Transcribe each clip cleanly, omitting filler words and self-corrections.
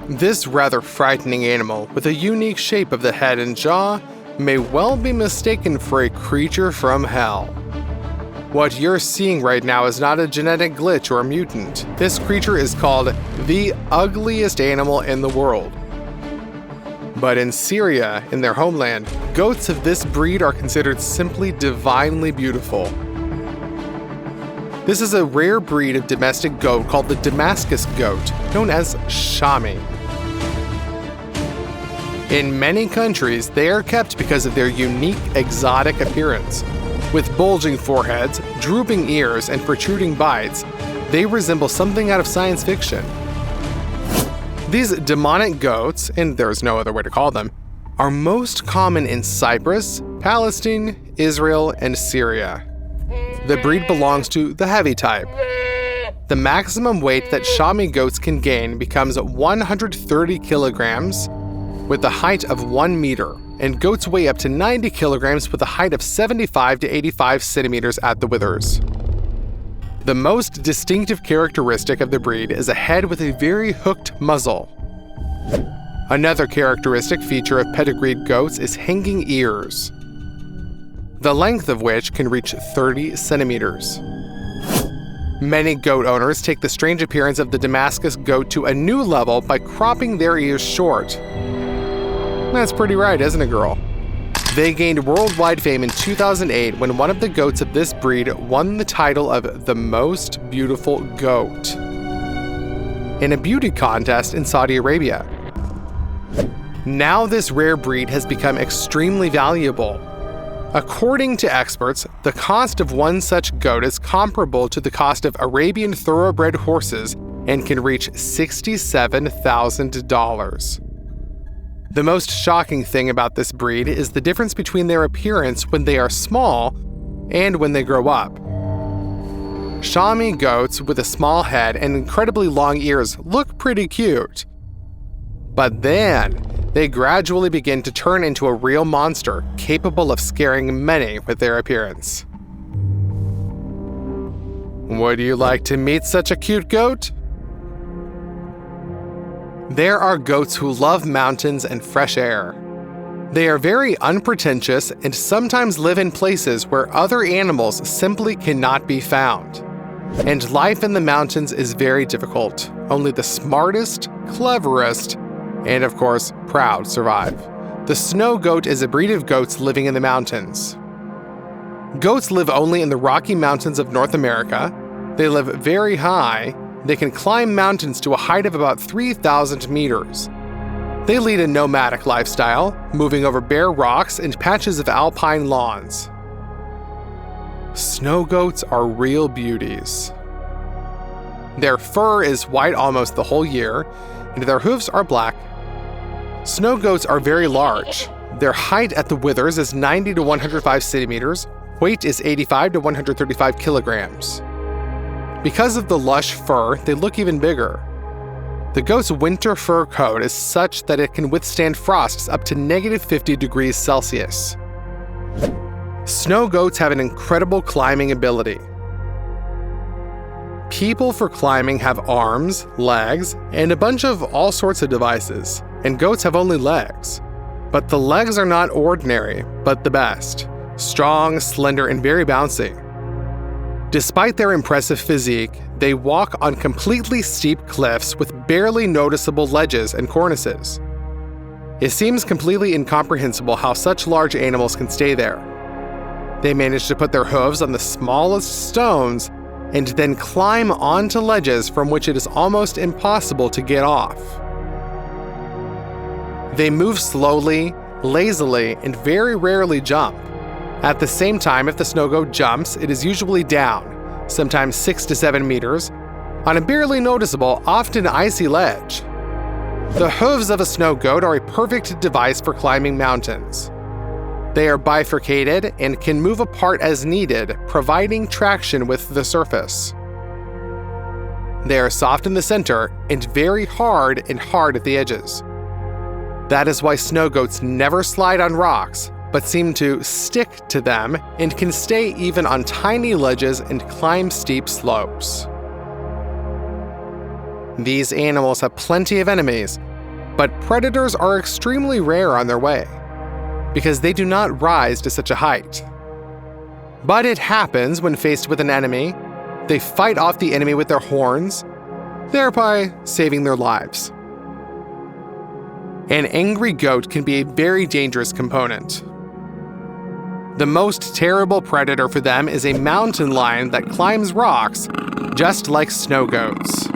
This rather frightening animal, with a unique shape of the head and jaw, may well be mistaken for a creature from hell. What you're seeing right now is not a genetic glitch or a mutant. This creature is called the ugliest animal in the world. But in Syria, in their homeland, goats of this breed are considered simply divinely beautiful. This is a rare breed of domestic goat called the Damascus goat, known as Shami. In many countries, they are kept because of their unique, exotic appearance. With bulging foreheads, drooping ears, and protruding bites, they resemble something out of science fiction. These demonic goats, and there's no other way to call them, are most common in Cyprus, Palestine, Israel, and Syria. The breed belongs to the heavy type. The maximum weight that Shami goats can gain becomes 130 kilograms with a height of 1 meter, and goats weigh up to 90 kilograms with a height of 75 to 85 centimeters at the withers. The most distinctive characteristic of the breed is a head with a very hooked muzzle. Another characteristic feature of pedigreed goats is hanging ears, the length of which can reach 30 centimeters. Many goat owners take the strange appearance of the Damascus goat to a new level by cropping their ears short. That's pretty right, isn't it, girl? They gained worldwide fame in 2008 when one of the goats of this breed won the title of the most beautiful goat in a beauty contest in Saudi Arabia. Now this rare breed has become extremely valuable. According to experts, the cost of one such goat is comparable to the cost of Arabian thoroughbred horses and can reach $67,000. The most shocking thing about this breed is the difference between their appearance when they are small and when they grow up. Shami goats with a small head and incredibly long ears look pretty cute. But then, they gradually begin to turn into a real monster capable of scaring many with their appearance. Would you like to meet such a cute goat? There are goats who love mountains and fresh air. They are very unpretentious and sometimes live in places where other animals simply cannot be found. And life in the mountains is very difficult. Only the smartest, cleverest, and of course, proud survive. The snow goat is a breed of goats living in the mountains. Goats live only in the Rocky Mountains of North America. They live very high. They can climb mountains to a height of about 3,000 meters. They lead a nomadic lifestyle, moving over bare rocks and patches of alpine lawns. Snow goats are real beauties. Their fur is white almost the whole year, and their hooves are black. Snow goats are very large. Their height at the withers is 90 to 105 centimeters. Weight is 85 to 135 kilograms. Because of the lush fur, they look even bigger. The goat's winter fur coat is such that it can withstand frosts up to -50 degrees Celsius. Snow goats have an incredible climbing ability. People for climbing have arms, legs, and a bunch of all sorts of devices, and goats have only legs. But the legs are not ordinary, but the best. Strong, slender, and very bouncy. Despite their impressive physique, they walk on completely steep cliffs with barely noticeable ledges and cornices. It seems completely incomprehensible how such large animals can stay there. They manage to put their hooves on the smallest stones and then climb onto ledges from which it is almost impossible to get off. They move slowly, lazily, and very rarely jump. At the same time, if the snow goat jumps, it is usually down, sometimes 6 to 7 meters, on a barely noticeable, often icy ledge. The hooves of a snow goat are a perfect device for climbing mountains. They are bifurcated and can move apart as needed, providing traction with the surface. They are soft in the center and very hard at the edges. That is why snow goats never slide on rocks, but seem to stick to them and can stay even on tiny ledges and climb steep slopes. These animals have plenty of enemies, But predators are extremely rare on their way, because they do not rise to such a height. But it happens when faced with an enemy, they fight off the enemy with their horns, thereby saving their lives. An angry goat can be a very dangerous component. The most terrible predator for them is a mountain lion that climbs rocks, just like snow goats.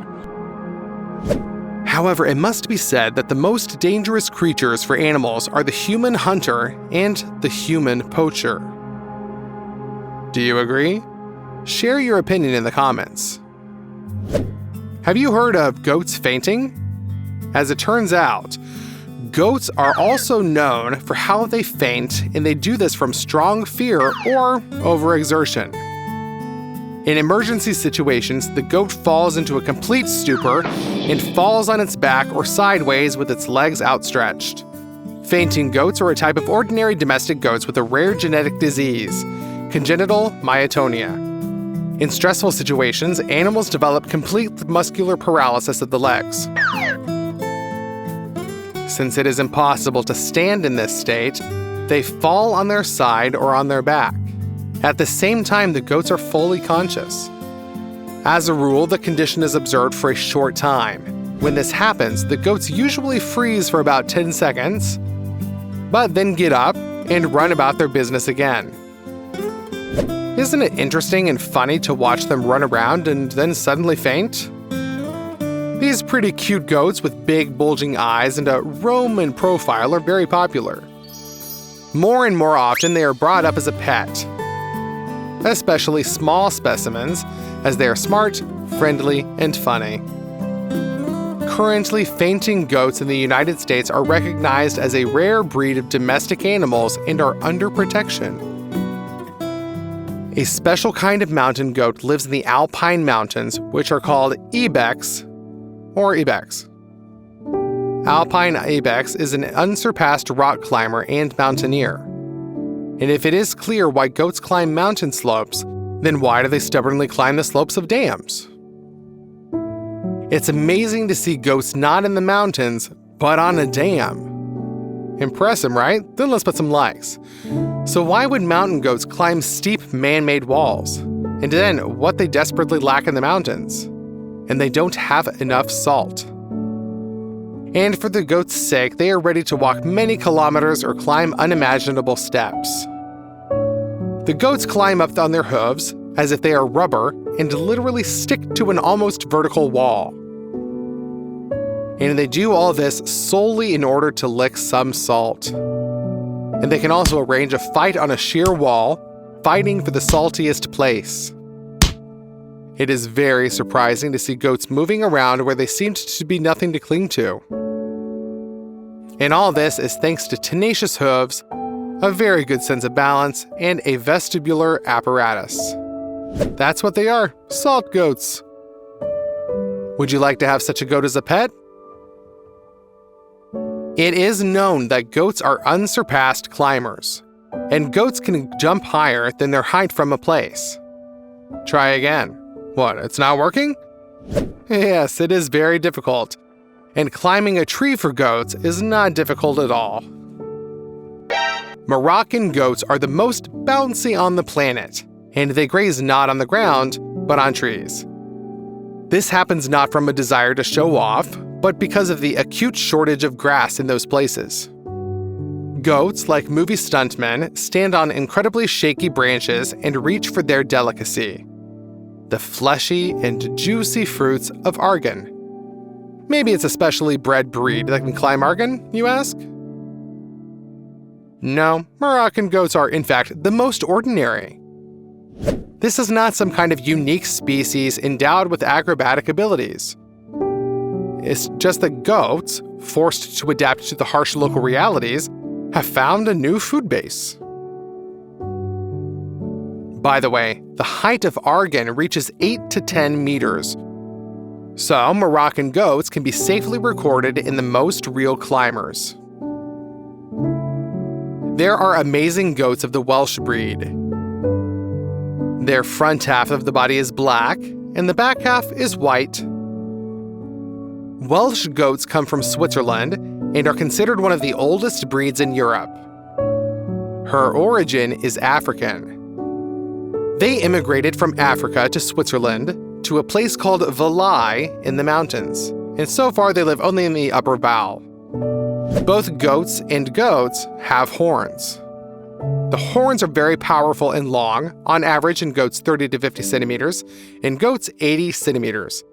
However, it must be said that the most dangerous creatures for animals are the human hunter and the human poacher. Do you agree? Share your opinion in the comments. Have you heard of goats fainting? As it turns out, goats are also known for how they faint, and they do this from strong fear or overexertion. In emergency situations, the goat falls into a complete stupor and falls on its back or sideways with its legs outstretched. Fainting goats are a type of ordinary domestic goats with a rare genetic disease, congenital myotonia. In stressful situations, animals develop complete muscular paralysis of the legs. Since it is impossible to stand in this state, they fall on their side or on their back. At the same time, the goats are fully conscious. As a rule, the condition is observed for a short time. When this happens, the goats usually freeze for about 10 seconds, but then get up and run about their business again. Isn't it interesting and funny to watch them run around and then suddenly faint? These pretty cute goats with big bulging eyes and a Roman profile are very popular. More and more often, they are brought up as a pet, especially small specimens, as they are smart, friendly, and funny. Currently, fainting goats in the United States are recognized as a rare breed of domestic animals and are under protection. A special kind of mountain goat lives in the Alpine Mountains, which are called ibex or ibex. Alpine ibex is an unsurpassed rock climber and mountaineer. And if it is clear why goats climb mountain slopes, then why do they stubbornly climb the slopes of dams? It's amazing to see goats not in the mountains, but on a dam. Impressive, right? Then let's put some likes. So why would mountain goats climb steep man-made walls? And then what they desperately lack in the mountains? And they don't have enough salt. And for the goats' sake, they are ready to walk many kilometers or climb unimaginable steps. The goats climb up on their hooves, as if they are rubber, and literally stick to an almost vertical wall. And they do all this solely in order to lick some salt. And they can also arrange a fight on a sheer wall, fighting for the saltiest place. It is very surprising to see goats moving around where they seemed to be nothing to cling to. And all this is thanks to tenacious hooves, a very good sense of balance, and a vestibular apparatus. That's what they are, salt goats. Would you like to have such a goat as a pet? It is known that goats are unsurpassed climbers, and goats can jump higher than their height from a place. Try again. What, it's not working? Yes, it is very difficult. And climbing a tree for goats is not difficult at all. Moroccan goats are the most bouncy on the planet, and they graze not on the ground, but on trees. This happens not from a desire to show off, but because of the acute shortage of grass in those places. Goats, like movie stuntmen, stand on incredibly shaky branches and reach for their delicacy, the fleshy and juicy fruits of argan. Maybe it's a specially bred breed that can climb argan, you ask? No, Moroccan goats are, in fact, the most ordinary. This is not some kind of unique species endowed with acrobatic abilities. It's just that goats, forced to adapt to the harsh local realities, have found a new food base. By the way, the height of argan reaches 8 to 10 meters. So, Moroccan goats can be safely recorded in the most real climbers. There are amazing goats of the Welsh breed. Their front half of the body is black, and the back half is white. Welsh goats come from Switzerland and are considered one of the oldest breeds in Europe. Her origin is African. They immigrated from Africa to Switzerland to a place called Valais in the mountains, and so far they live only in the upper Val. Both goats and goats have horns. The horns are very powerful and long, on average in goats 30 to 50 centimeters, in goats 80 centimeters.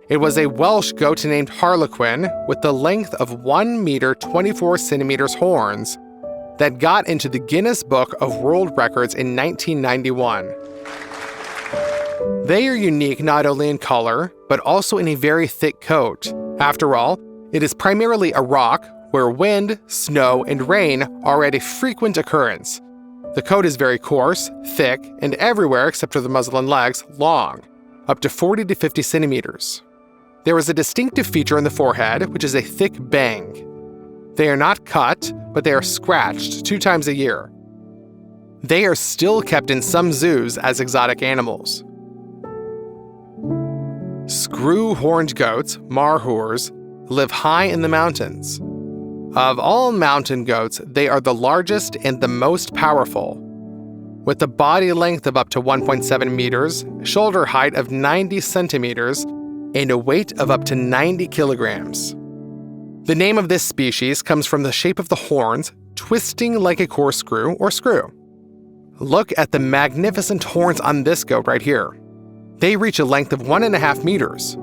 It was a Welsh goat named Harlequin with the length of 1 meter 24 centimeters horns that got into the Guinness Book of World Records in 1991. They are unique not only in color, but also in a very thick coat. After all, it is primarily a rock where wind, snow, and rain are at a frequent occurrence. The coat is very coarse, thick, and everywhere except for the muzzle and legs, long, up to 40 to 50 centimeters. There is a distinctive feature in the forehead, which is a thick bang. They are not cut, but they are scratched 2 times a year. They are still kept in some zoos as exotic animals. Screw-horned goats, marhors, live high in the mountains. Of all mountain goats, they are the largest and the most powerful, with a body length of up to 1.7 meters, shoulder height of 90 centimeters, and a weight of up to 90 kilograms. The name of this species comes from the shape of the horns, twisting like a corkscrew or screw. Look at the magnificent horns on this goat right here. They reach a length of 1.5 meters.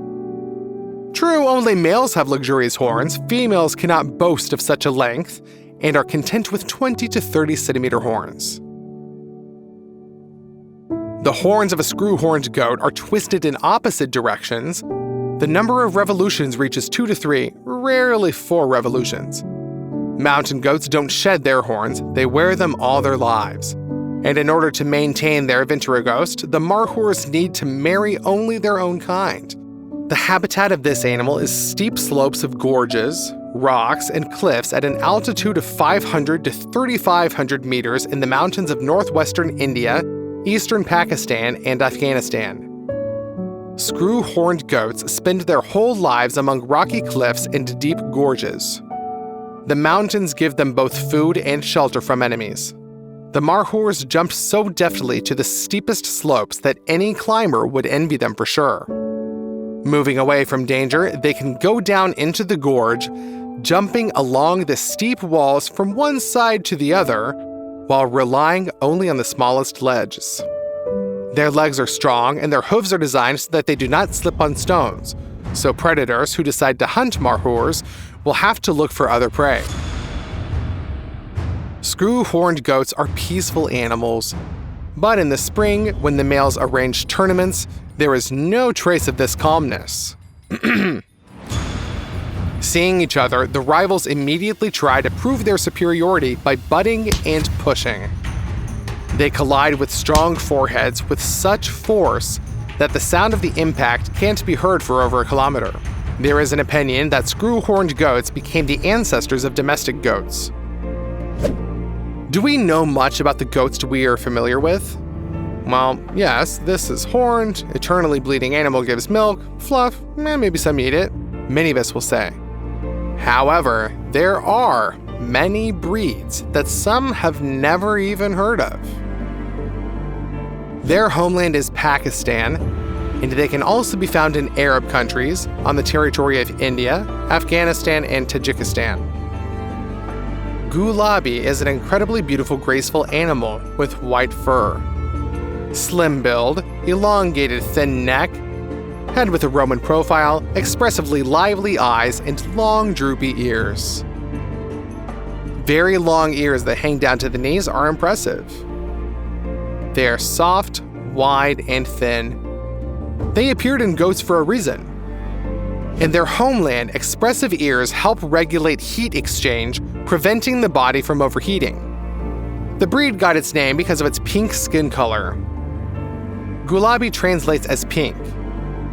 True, only males have luxurious horns. Females cannot boast of such a length and are content with 20 to 30 centimeter horns. The horns of a screw-horned goat are twisted in opposite directions. The number of revolutions reaches 2 to 3, rarely 4 revolutions. Mountain goats don't shed their horns, they wear them all their lives. And in order to maintain their ventrigost, the marhors need to marry only their own kind. The habitat of this animal is steep slopes of gorges, rocks, and cliffs at an altitude of 500 to 3,500 meters in the mountains of northwestern India, eastern Pakistan, and Afghanistan. Screw-horned goats spend their whole lives among rocky cliffs and deep gorges. The mountains give them both food and shelter from enemies. The marhors jumped so deftly to the steepest slopes that any climber would envy them for sure. Moving away from danger, they can go down into the gorge, jumping along the steep walls from one side to the other, while relying only on the smallest ledges. Their legs are strong and their hooves are designed so that they do not slip on stones, so predators who decide to hunt marhors will have to look for other prey. Screw-horned goats are peaceful animals, but in the spring, when the males arrange tournaments, there is no trace of this calmness. Seeing each other, the rivals immediately try to prove their superiority by butting and pushing. They collide with strong foreheads with such force that the sound of the impact can't be heard for over a kilometer. There is an opinion that screw-horned goats became the ancestors of domestic goats. Do we know much about the goats we are familiar with? Well, yes, this is horned, eternally bleeding animal gives milk, fluff, maybe some eat it, many of us will say. However, there are many breeds that some have never even heard of. Their homeland is Pakistan, and they can also be found in Arab countries, on the territory of India, Afghanistan, and Tajikistan. Gulabi is an incredibly beautiful, graceful animal with white fur. Slim build, elongated thin neck, head with a Roman profile, expressively lively eyes, and long droopy ears. Very long ears that hang down to the knees are impressive. They are soft, wide, and thin. They appeared in goats for a reason. In their homeland, expressive ears help regulate heat exchange, preventing the body from overheating. The breed got its name because of its pink skin color. Gulabi translates as pink.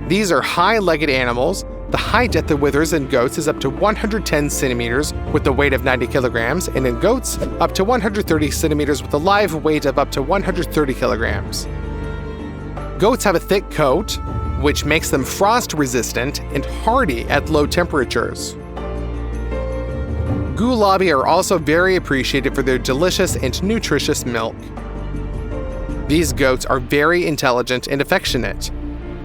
These are high-legged animals. The height at the withers in goats is up to 110 centimeters with a weight of 90 kilograms, and in goats, up to 130 centimeters with a live weight of up to 130 kilograms. Goats have a thick coat, which makes them frost-resistant and hardy at low temperatures. Gulabi are also very appreciated for their delicious and nutritious milk. These goats are very intelligent and affectionate,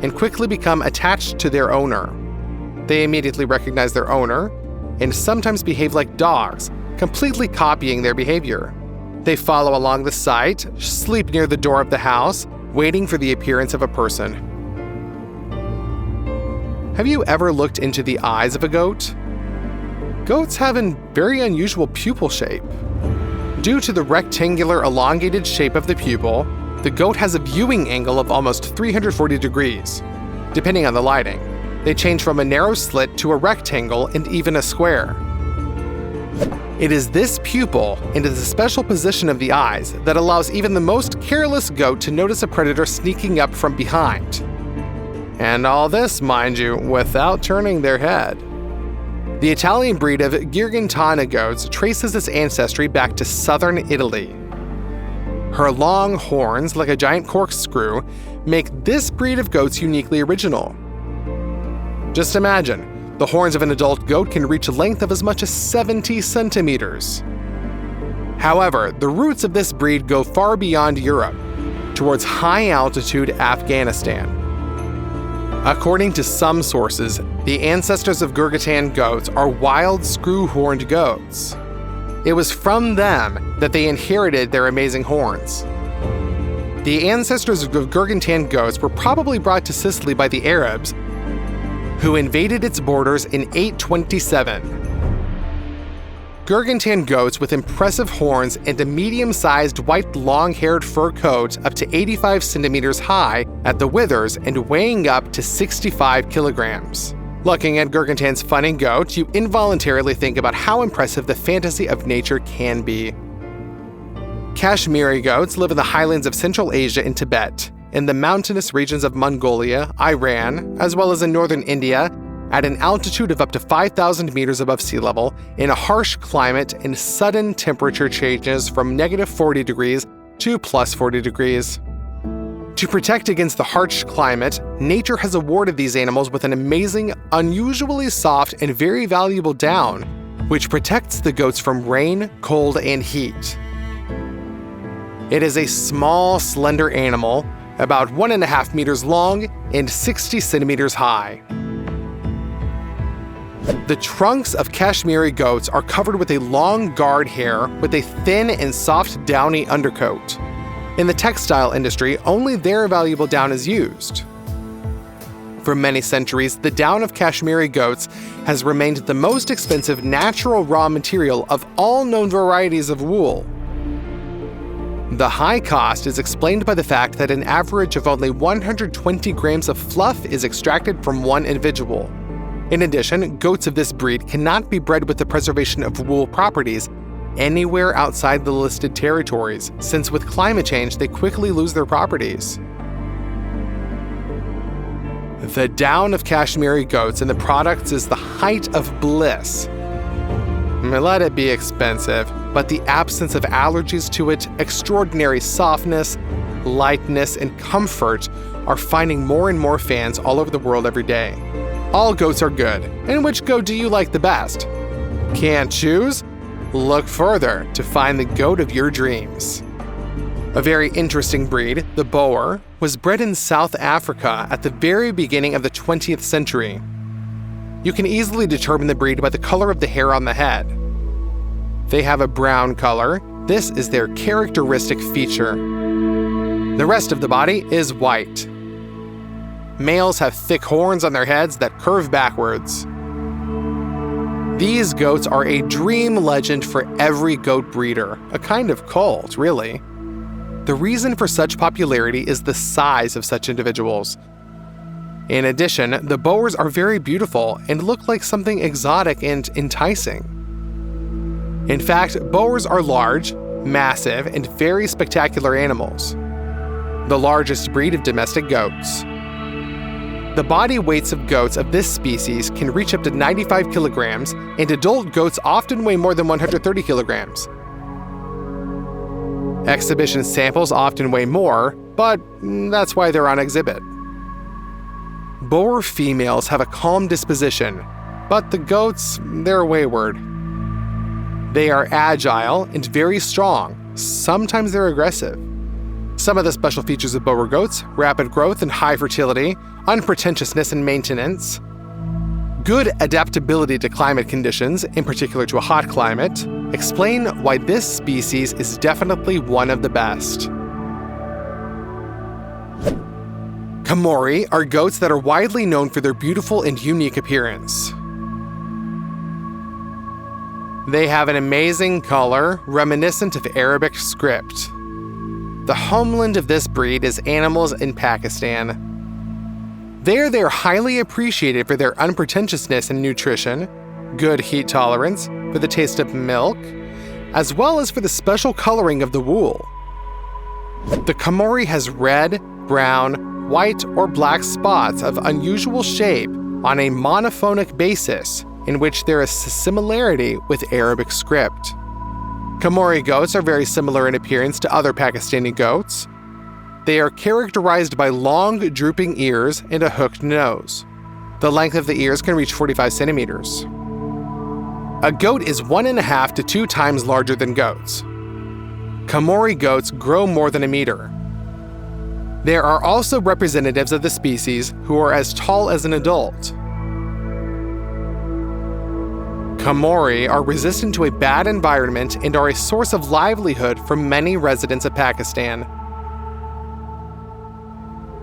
and quickly become attached to their owner. They immediately recognize their owner, and sometimes behave like dogs, completely copying their behavior. They follow along the site, sleep near the door of the house, waiting for the appearance of a person. Have you ever looked into the eyes of a goat? Goats have a very unusual pupil shape. Due to the rectangular elongated shape of the pupil, the goat has a viewing angle of almost 340 degrees. Depending on the lighting, they change from a narrow slit to a rectangle and even a square. It is this pupil and the special position of the eyes that allows even the most careless goat to notice a predator sneaking up from behind. And all this, mind you, without turning their head. The Italian breed of Gargantana goats traces its ancestry back to southern Italy. Her long horns, like a giant corkscrew, make this breed of goats uniquely original. Just imagine, the horns of an adult goat can reach a length of as much as 70 centimeters. However, the roots of this breed go far beyond Europe, towards high-altitude Afghanistan. According to some sources, the ancestors of Gargantan goats are wild screw-horned goats. It was from them that they inherited their amazing horns. The ancestors of Gargantan goats were probably brought to Sicily by the Arabs, who invaded its borders in 827. Gargantan goats with impressive horns and a medium-sized white long-haired fur coat up to 85 centimeters high at the withers and weighing up to 65 kilograms. Looking at Gargantan's funny goat, you involuntarily think about how impressive the fantasy of nature can be. Kashmiri goats live in the highlands of Central Asia and Tibet, in the mountainous regions of Mongolia, Iran, as well as in northern India, at an altitude of up to 5,000 meters above sea level, in a harsh climate and sudden temperature changes from -40 degrees to +40 degrees. To protect against the harsh climate, nature has awarded these animals with an amazing, unusually soft, and very valuable down, which protects the goats from rain, cold, and heat. It is a small, slender animal, about 1.5 meters long and 60 centimeters high. The trunks of Kashmiri goats are covered with a long guard hair with a thin and soft downy undercoat. In the textile industry, only their valuable down is used. For many centuries, the down of Kashmiri goats has remained the most expensive natural raw material of all known varieties of wool. The high cost is explained by the fact that an average of only 120 grams of fluff is extracted from one individual. In addition, goats of this breed cannot be bred with the preservation of wool properties anywhere outside the listed territories, since with climate change they quickly lose their properties. The down of Kashmiri goats and the products is the height of bliss. Let it be expensive, but the absence of allergies to it, extraordinary softness, lightness, and comfort are finding more and more fans all over the world every day. All goats are good, and which goat do you like the best? Can't choose? Look further to find the goat of your dreams. A very interesting breed, the Boer, was bred in South Africa at the very beginning of the 20th century. You can easily determine the breed by the color of the hair on the head. They have a brown color. This is their characteristic feature. The rest of the body is white. Males have thick horns on their heads that curve backwards. These goats are a dream legend for every goat breeder, a kind of cult, really. The reason for such popularity is the size of such individuals. In addition, the Boers are very beautiful and look like something exotic and enticing. In fact, Boers are large, massive, and very spectacular animals. The largest breed of domestic goats. The body weights of goats of this species can reach up to 95 kilograms, and adult goats often weigh more than 130 kilograms. Exhibition samples often weigh more, but that's why they're on exhibit. Boer females have a calm disposition, but the goats, they're wayward. They are agile and very strong. Sometimes they're aggressive. Some of the special features of Boer goats: rapid growth and high fertility, unpretentiousness and maintenance, good adaptability to climate conditions, in particular to a hot climate, explain why this species is definitely one of the best. Kamori are goats that are widely known for their beautiful and unique appearance. They have an amazing color, reminiscent of Arabic script. The homeland of this breed is animals in Pakistan. There, they are highly appreciated for their unpretentiousness in nutrition, good heat tolerance, for the taste of milk, as well as for the special coloring of the wool. The Kamori has red, brown, white, or black spots of unusual shape on a monophonic basis, in which there is a similarity with Arabic script. Kamori goats are very similar in appearance to other Pakistani goats. They are characterized by long, drooping ears and a hooked nose. The length of the ears can reach 45 centimeters. A goat is 1.5 to 2 times larger than goats. Kamori goats grow more than a meter. There are also representatives of the species who are as tall as an adult. Kamori are resistant to a bad environment and are a source of livelihood for many residents of Pakistan.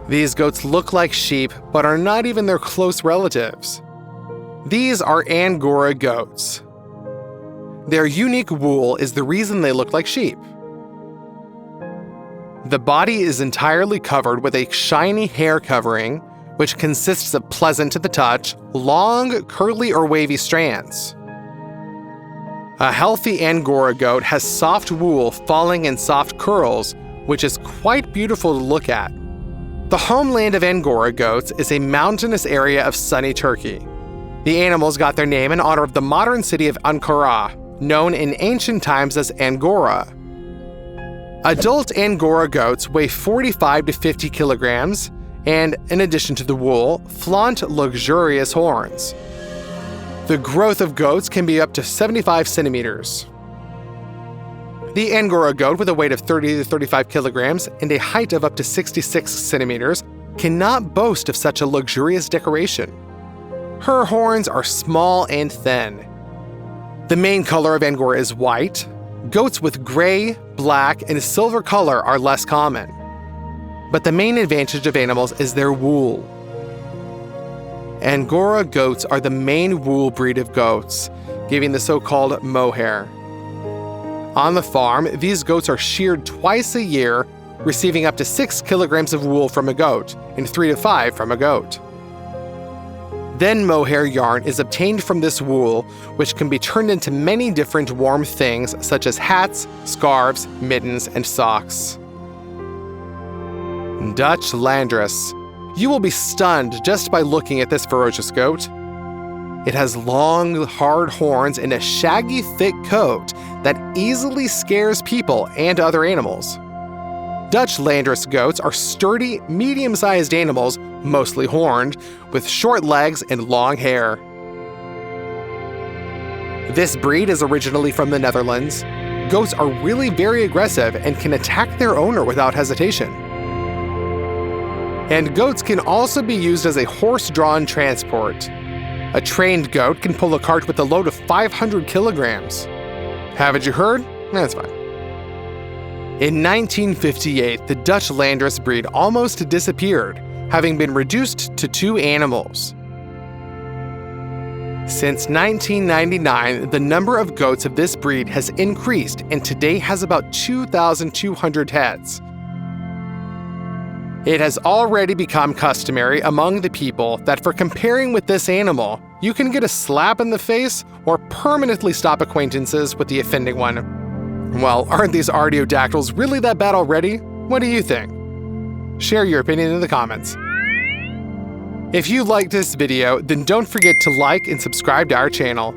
These goats look like sheep, but are not even their close relatives. These are Angora goats. Their unique wool is the reason they look like sheep. The body is entirely covered with a shiny hair covering, which consists of pleasant to the touch, long, curly or wavy strands. A healthy Angora goat has soft wool falling in soft curls, which is quite beautiful to look at. The homeland of Angora goats is a mountainous area of sunny Turkey. The animals got their name in honor of the modern city of Ankara, known in ancient times as Angora. Adult Angora goats weigh 45 to 50 kilograms and, in addition to the wool, flaunt luxurious horns. The growth of goats can be up to 75 centimeters. The Angora goat, with a weight of 30 to 35 kilograms and a height of up to 66 centimeters, cannot boast of such a luxurious decoration. Her horns are small and thin. The main color of Angora is white. Goats with gray, black, and silver color are less common. But the main advantage of animals is their wool. Angora goats are the main wool breed of goats, giving the so-called mohair. On the farm, these goats are sheared twice a year, receiving up to 6 kilograms of wool from a goat and 3 to 5 from a goat. Then mohair yarn is obtained from this wool, which can be turned into many different warm things such as hats, scarves, mittens, and socks. Dutch Landrace. You will be stunned just by looking at this ferocious goat. It has long, hard horns and a shaggy, thick coat that easily scares people and other animals. Dutch Landrace goats are sturdy, medium-sized animals, mostly horned, with short legs and long hair. This breed is originally from the Netherlands. Goats are really very aggressive and can attack their owner without hesitation. And goats can also be used as a horse-drawn transport. A trained goat can pull a cart with a load of 500 kilograms. Haven't you heard? That's fine. In 1958, the Dutch Landrace breed almost disappeared, having been reduced to 2 animals. Since 1999, the number of goats of this breed has increased and today has about 2,200 heads. It has already become customary among the people that for comparing with this animal, you can get a slap in the face or permanently stop acquaintances with the offending one. Well, aren't these artiodactyls really that bad already? What do you think? Share your opinion in the comments. If you liked this video, then don't forget to like and subscribe to our channel.